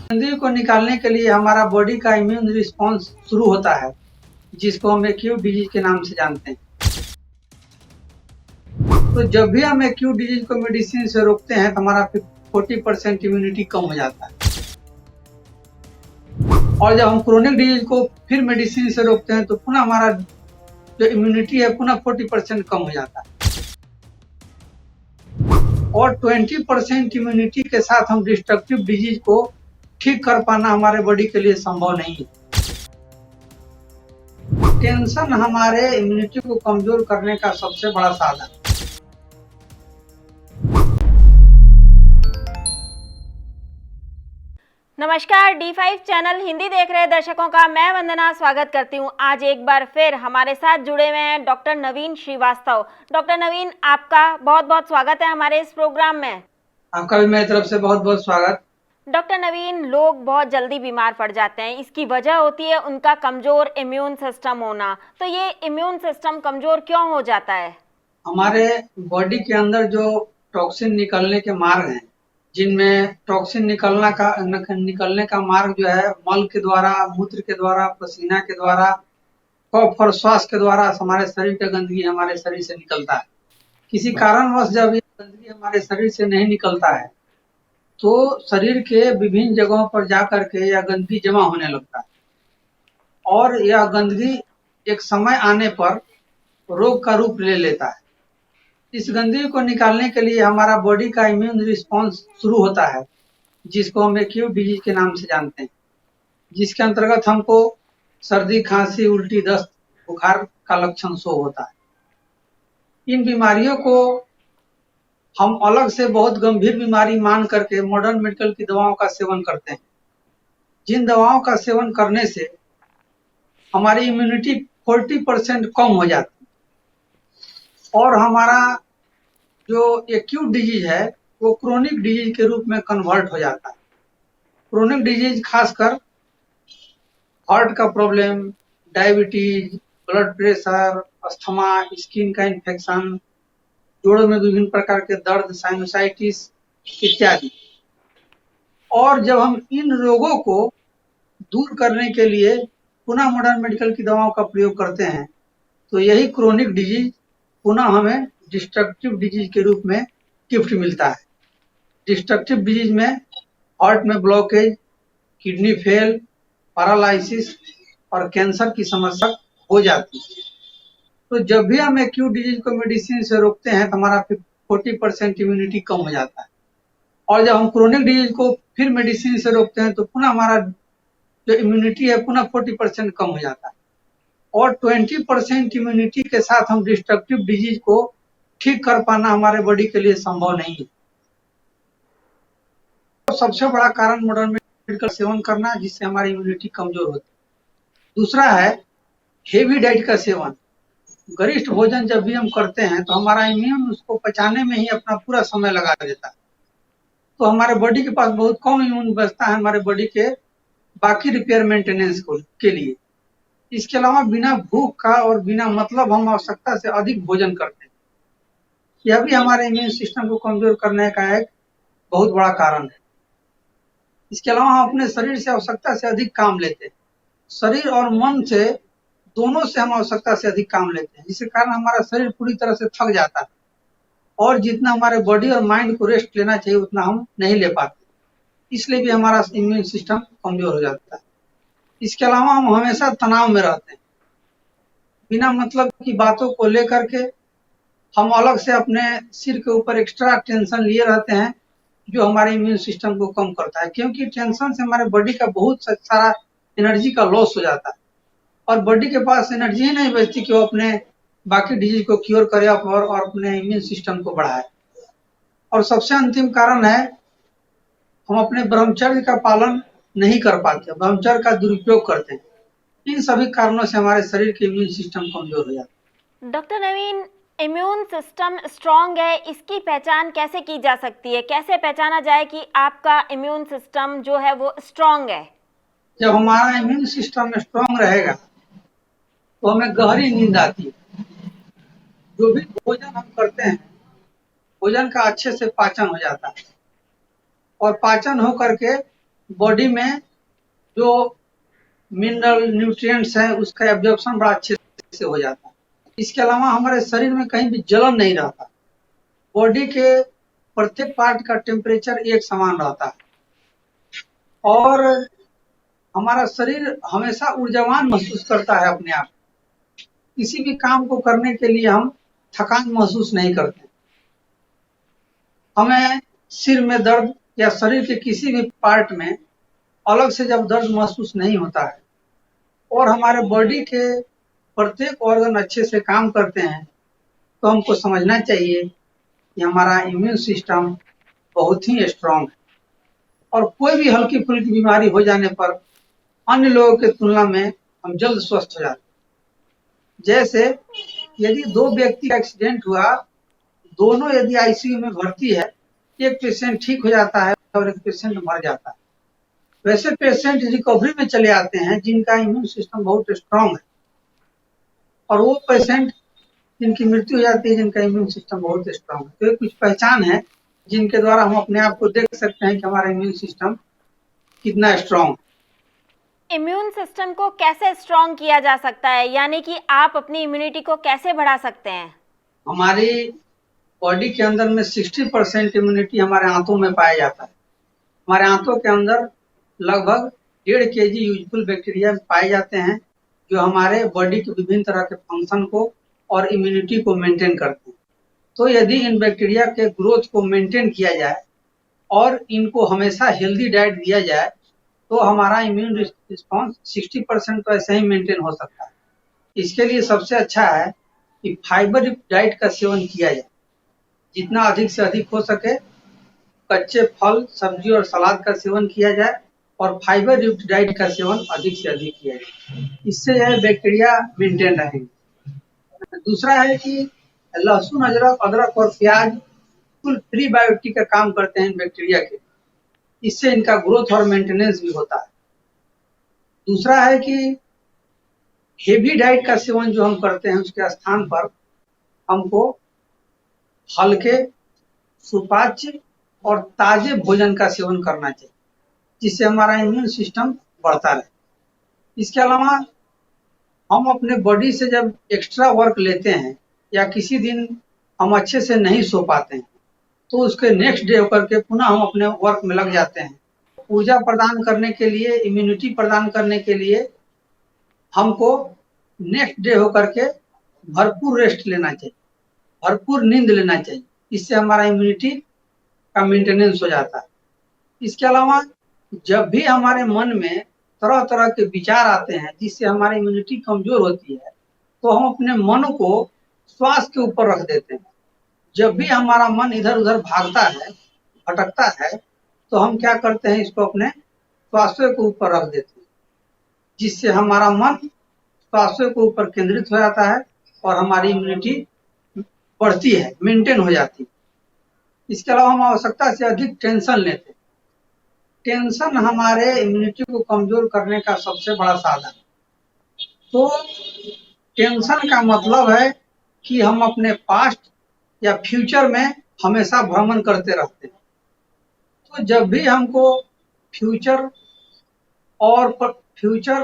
गंदगी को निकालने के लिए हमारा बॉडी का इम्यून रिस्पॉन्स शुरू होता है, जिसको हम एक्यूट डिजीज के नाम से जानते हैं। तो जब भी हम एक्यूट डिजीज को मेडिसिन से रोकते हैं तो हमारा 40% इम्यूनिटी कम हो जाता है, और जब हम क्रोनिक डिजीज को फिर मेडिसिन से रोकते हैं तो पुनः हमारा जो इम्यूनिटी है पुनः 40% कम हो जाता है, और 20% इम्यूनिटी के साथ हम डिस्ट्रक्टिव डिजीज को ठीक कर पाना हमारे बॉडी के लिए संभव नहीं है। टेंशन हमारे इम्यूनिटी को कमजोर करने का सबसे बड़ा साधन है। नमस्कार, D5 चैनल हिंदी देख रहे दर्शकों का मैं वंदना स्वागत करती हूं। आज एक बार फिर हमारे साथ जुड़े हुए हैं डॉक्टर नवीन श्रीवास्तव। डॉक्टर नवीन, आपका बहुत बहुत स्वागत है हमारे इस प्रोग्राम में। आपका भी मेरी तरफ से बहुत बहुत स्वागत। डॉक्टर नवीन, लोग बहुत जल्दी बीमार पड़ जाते हैं। इसकी वजह होती है उनका कमजोर इम्यून सिस्टम होना। तो ये इम्यून सिस्टम कमजोर क्यों हो जाता है? हमारे बॉडी के अंदर जो टॉक्सिन निकलने के मार्ग हैं, जिनमें टॉक्सिन निकलने का मार्ग जो है मल के द्वारा, मूत्र के द्वारा, पसीना के द्वारा, कफ और श्वास के द्वारा हमारे शरीर का गंदगी हमारे शरीर से निकलता है। किसी कारणवश जब ये गंदगी हमारे शरीर से नहीं निकलता है तो शरीर के विभिन्न जगहों पर जाकर के यह गंदगी जमा होने लगता है, और यह गंदगी एक समय आने पर रोग का रूप ले लेता है। इस गंदगी को निकालने के लिए हमारा बॉडी का इम्यून रिस्पॉन्स शुरू होता है, जिसको हम एक्यूट डिजीज के नाम से जानते हैं, जिसके अंतर्गत हमको सर्दी, खांसी, उल्टी, दस्त, बुखार का लक्षण शो होता है। इन बीमारियों को हम अलग से बहुत गंभीर बीमारी मान करके मॉडर्न मेडिकल की दवाओं का सेवन करते हैं, जिन दवाओं का सेवन करने से हमारी इम्यूनिटी 40% कम हो जाती है, और हमारा जो एक्यूट डिजीज है वो क्रोनिक डिजीज के रूप में कन्वर्ट हो जाता है। क्रोनिक डिजीज खासकर हार्ट का problem, diabetes, blood pressure, asthma, skin का इन्फेक्शन, जोड़ों में विभिन्न प्रकार के दर्द, साइनोसाइटिस इत्यादि। और जब हम इन रोगों को दूर करने के लिए पुनः मॉडर्न मेडिकल की दवाओं का प्रयोग करते हैं तो यही क्रोनिक डिजीज पुनः हमें डिस्ट्रक्टिव डिजीज के रूप में गिफ्ट मिलता है। डिस्ट्रक्टिव डिजीज में हार्ट में ब्लॉकेज, किडनी फेल, पैरालिसिस और कैंसर की समस्या हो जाती है। तो जब भी हम एक्यूट डिजीज को मेडिसिन से रोकते हैं तो हमारा 40% इम्यूनिटी कम हो जाता है, और जब हम क्रोनिक डिजीज को फिर मेडिसिन से रोकते हैं तो पुनः हमारा जो इम्यूनिटी है पुनः 40% कम हो जाता है, और 20% इम्यूनिटी के साथ हम डिस्ट्रक्टिव डिजीज को ठीक कर पाना हमारे बॉडी के लिए संभव नहीं है। तो सबसे बड़ा कारण मॉडर्न मेडिकल सेवन करना, जिससे हमारी इम्यूनिटी कमजोर होती है। दूसरा है हेवी डाइट का सेवन। गरिष्ठ भोजन जब भी हम करते हैं तो हमारा इम्यून उसको पचाने में ही अपना पूरा समय लगा देता है, तो हमारे बॉडी के पास बहुत कम इम्यून बचता है हमारे बॉडी के बाकी रिपेयर मेंटेनेंस के लिए। इसके अलावा बिना भूख का और बिना मतलब हम आवश्यकता से अधिक भोजन करते हैं, यह भी हमारे इम्यून सिस्टम को कमजोर करने का एक बहुत बड़ा कारण है। इसके अलावा हम अपने शरीर से आवश्यकता से अधिक काम लेते हैं, शरीर और मन से दोनों से हम आवश्यकता से अधिक काम लेते हैं, जिसके कारण हमारा शरीर पूरी तरह से थक जाता है, और जितना हमारे बॉडी और माइंड को रेस्ट लेना चाहिए उतना हम नहीं ले पाते, इसलिए भी हमारा इम्यून सिस्टम कमजोर हो जाता है। इसके अलावा हम हमेशा तनाव में रहते हैं, बिना मतलब की बातों को लेकर के हम अलग से अपने सिर के ऊपर एक्स्ट्रा टेंशन लिए रहते हैं, जो हमारे इम्यून सिस्टम को कम करता है, क्योंकि टेंशन से हमारे बॉडी का बहुत सारा एनर्जी का लॉस हो जाता है, और बॉडी के पास एनर्जी ही नहीं बचती कि वो अपने बाकी डिजीज को क्योर करे और अपने इम्यून सिस्टम को बढ़ाए। और सबसे अंतिम कारण है हम अपने ब्रह्मचर्य का पालन नहीं कर पाते, ब्रह्मचर्य का दुरुपयोग करते हैं। इन सभी कारणों से हमारे शरीर के इम्यून सिस्टम कमजोर हो जाता है। डॉक्टर नवीन, इम्यून सिस्टम स्ट्रांग है, इसकी पहचान कैसे की जा सकती है? कैसे पहचाना जाए कि आपका इम्यून सिस्टम जो है वो स्ट्रांग है? जब हमारा इम्यून सिस्टम स्ट्रांग रहेगा तो हमें गहरी नींद आती है। जो भी भोजन हम करते हैं, भोजन का अच्छे से पाचन हो जाता है, और पाचन हो करके बॉडी में जो मिनरल न्यूट्रिएंट्स हैं उसका एब्जॉर्प्शन बड़ा अच्छे से हो जाता है। इसके अलावा हमारे शरीर में कहीं भी जलन नहीं रहता। बॉडी के प्रत्येक पार्ट का टेम्परेचर एक समान रहता है और हमारा शरीर हमेशा ऊर्जावान महसूस करता है अपने आप। किसी भी काम को करने के लिए हम थकान महसूस नहीं करते। हमें सिर में दर्द या शरीर के किसी भी पार्ट में अलग से जब दर्द महसूस नहीं होता है और हमारे बॉडी के प्रत्येक ऑर्गन अच्छे से काम करते हैं, तो हमको समझना चाहिए कि हमारा इम्यून सिस्टम बहुत ही स्ट्रांग है और कोई भी हल्की फुल्की बीमारी हो जाने पर अन्य लोगों की तुलना में हम जल्द स्वस्थ हो जाते हैं। जैसे यदि दो व्यक्ति का एक्सीडेंट हुआ, दोनों यदि आईसीयू में भर्ती है, एक पेशेंट ठीक हो जाता है और एक पेशेंट मर जाता है। वैसे पेशेंट रिकवरी में चले आते हैं जिनका इम्यून सिस्टम बहुत स्ट्रांग है और वो पेशेंट जिनकी मृत्यु हो जाती है जिनका इम्यून सिस्टम बहुत स्ट्रांग है। तो ये कुछ पहचान है जिनके द्वारा हम अपने आप को देख सकते हैं कि हमारा इम्यून सिस्टम कितना स्ट्रांग है। इम्यून सिस्टम को कैसे स्ट्रांग किया जा सकता है, यानी कि आप अपनी इम्यूनिटी को कैसे बढ़ा सकते हैं? हमारी बॉडी के अंदर में 60% इम्यूनिटी हमारे आंतों में पाया जाता है। हमारे आंतों के अंदर लगभग 1.5 kg यूजफुल बैक्टीरिया पाए जाते हैं जो हमारे बॉडी के विभिन्न तरह के फंक्शन को और इम्यूनिटी को मेंटेन करते हैं। तो यदि इन बैक्टीरिया के ग्रोथ को मेंटेन किया जाए और इनको हमेशा हेल्दी डाइट दिया जाए तो हमारा इम्यून रिस्पॉन्स 60% तो ऐसे ही मेंटेन हो सकता है। इसके लिए सबसे अच्छा है कि फाइबर डाइट का सेवन किया जाए। जितना अधिक से अधिक हो सके कच्चे फल, सब्जी और सलाद का सेवन किया जाए और फाइबर युक्त डाइट का सेवन अधिक से अधिक किया जाए। इससे यह बैक्टीरिया मेंटेन रहेंगे। दूसरा है कि लहसुन, अदरक और प्याज कुल प्रीबायोटिक का काम करते हैं बैक्टीरिया के। इससे इनका ग्रोथ और मेंटेनेंस भी होता है। दूसरा है कि हेवी डाइट का सेवन जो हम करते हैं उसके स्थान पर हमको हल्के, सुपाच्य और ताजे भोजन का सेवन करना चाहिए जिससे हमारा इम्यून सिस्टम बढ़ता रहे। इसके अलावा हम अपने बॉडी से जब एक्स्ट्रा वर्क लेते हैं या किसी दिन हम अच्छे से नहीं सो पाते हैं तो उसके नेक्स्ट डे होकर के पुनः हम अपने वर्क में लग जाते हैं। ऊर्जा प्रदान करने के लिए, इम्यूनिटी प्रदान करने के लिए हमको नेक्स्ट डे होकर के भरपूर रेस्ट लेना चाहिए, भरपूर नींद लेना चाहिए। इससे हमारा इम्यूनिटी का मेंटेनेंस हो जाता है। इसके अलावा जब भी हमारे मन में तरह तरह के विचार आते हैं जिससे हमारी इम्यूनिटी कमजोर होती है तो हम अपने मन को श्वास के ऊपर रख देते हैं। जब भी हमारा मन इधर उधर भागता है, भटकता है, तो हम क्या करते हैं, इसको अपने श्वासों के ऊपर रख देते हैं जिससे हमारा मन श्वासों के ऊपर केंद्रित हो जाता है और हमारी इम्यूनिटी बढ़ती है, मेंटेन हो जाती है। इसके अलावा हम आवश्यकता से अधिक टेंशन लेते हैं। टेंशन हमारे इम्यूनिटी को कमजोर करने का सबसे बड़ा साधन है। तो टेंशन का मतलब है कि हम अपने पास्ट या फ्यूचर में हमेशा भ्रमण करते रहते हैं। तो जब भी हमको फ्यूचर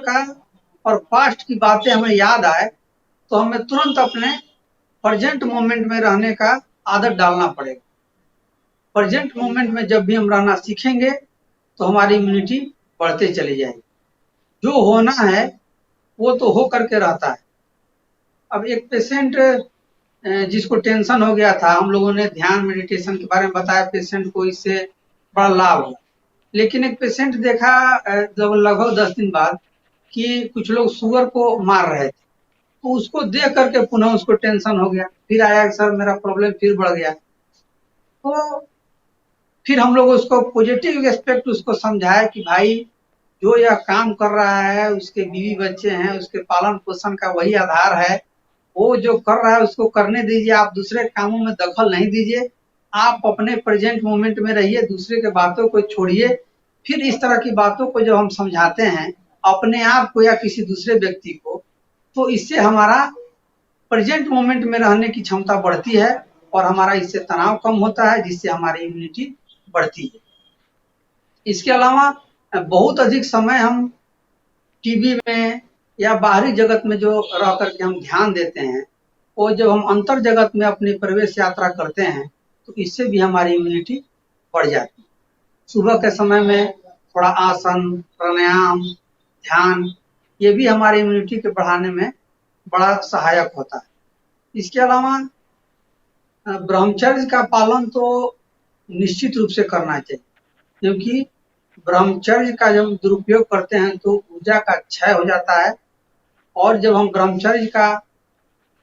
का और पास्ट की बातें हमें याद आए तो हमें तुरंत अपने प्रेजेंट मोमेंट में रहने का आदत डालना पड़ेगा। प्रेजेंट मोमेंट में जब भी हम रहना सीखेंगे तो हमारी इम्यूनिटी बढ़ते चली जाएगी। जो होना है वो तो हो करके रहता है। अब एक पेशेंट जिसको टेंशन हो गया था, हम लोगों ने ध्यान मेडिटेशन के बारे में बताया, पेशेंट को इससे बड़ा लाभ हुआ। लेकिन एक पेशेंट देखा जब लगभग 10 दिन बाद कि कुछ लोग शुगर को मार रहे थे तो उसको देख करके पुनः उसको टेंशन हो गया। फिर आया कि सर मेरा प्रॉब्लम फिर बढ़ गया। तो फिर हम लोग उसको पॉजिटिव एस्पेक्ट उसको समझाया कि भाई जो यह काम कर रहा है उसके बीवी बच्चे हैं, उसके पालन पोषण का वही आधार है। वो जो कर रहा है उसको करने दीजिए, आप दूसरे कामों में दखल नहीं दीजिए। आप अपने प्रेजेंट मोमेंट में रहिए, दूसरे के बातों को छोड़िए। फिर इस तरह की बातों को जब हम समझाते हैं अपने आप को या किसी दूसरे व्यक्ति को, तो इससे हमारा प्रेजेंट मोमेंट में रहने की क्षमता बढ़ती है और हमारा इससे तनाव कम होता है जिससे हमारी इम्यूनिटी बढ़ती है। इसके अलावा बहुत अधिक समय हम टीवी में या बाहरी जगत में जो रह करके हम ध्यान देते हैं, वो जब हम अंतर जगत में अपनी प्रवेश यात्रा करते हैं तो इससे भी हमारी इम्यूनिटी बढ़ जाती है। सुबह के समय में थोड़ा आसन, प्राणायाम, ध्यान, ये भी हमारी इम्यूनिटी के बढ़ाने में बड़ा सहायक होता है। इसके अलावा ब्रह्मचर्य का पालन तो निश्चित रूप से करना चाहिए, क्योंकि ब्रह्मचर्य का जब दुरुपयोग करते हैं तो ऊर्जा का क्षय हो जाता है, और जब हम ब्रह्मचर्य का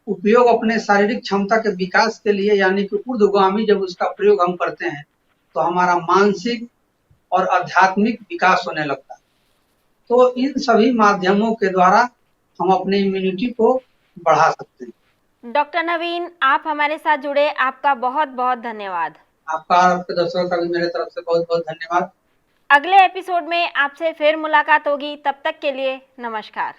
उपयोग अपने शारीरिक क्षमता के विकास के लिए यानी कि ऊर्ध्वगामी जब उसका प्रयोग हम करते हैं तो हमारा मानसिक और आध्यात्मिक विकास होने लगता है। तो इन सभी माध्यमों के द्वारा हम अपनी इम्यूनिटी को बढ़ा सकते हैं। डॉक्टर नवीन, आप हमारे साथ जुड़े, आपका बहुत बहुत धन्यवाद। आपका और आपके दर्शकों का भी मेरे तरफ से बहुत बहुत धन्यवाद। अगले एपिसोड में आपसे फिर मुलाकात होगी, तब तक के लिए नमस्कार।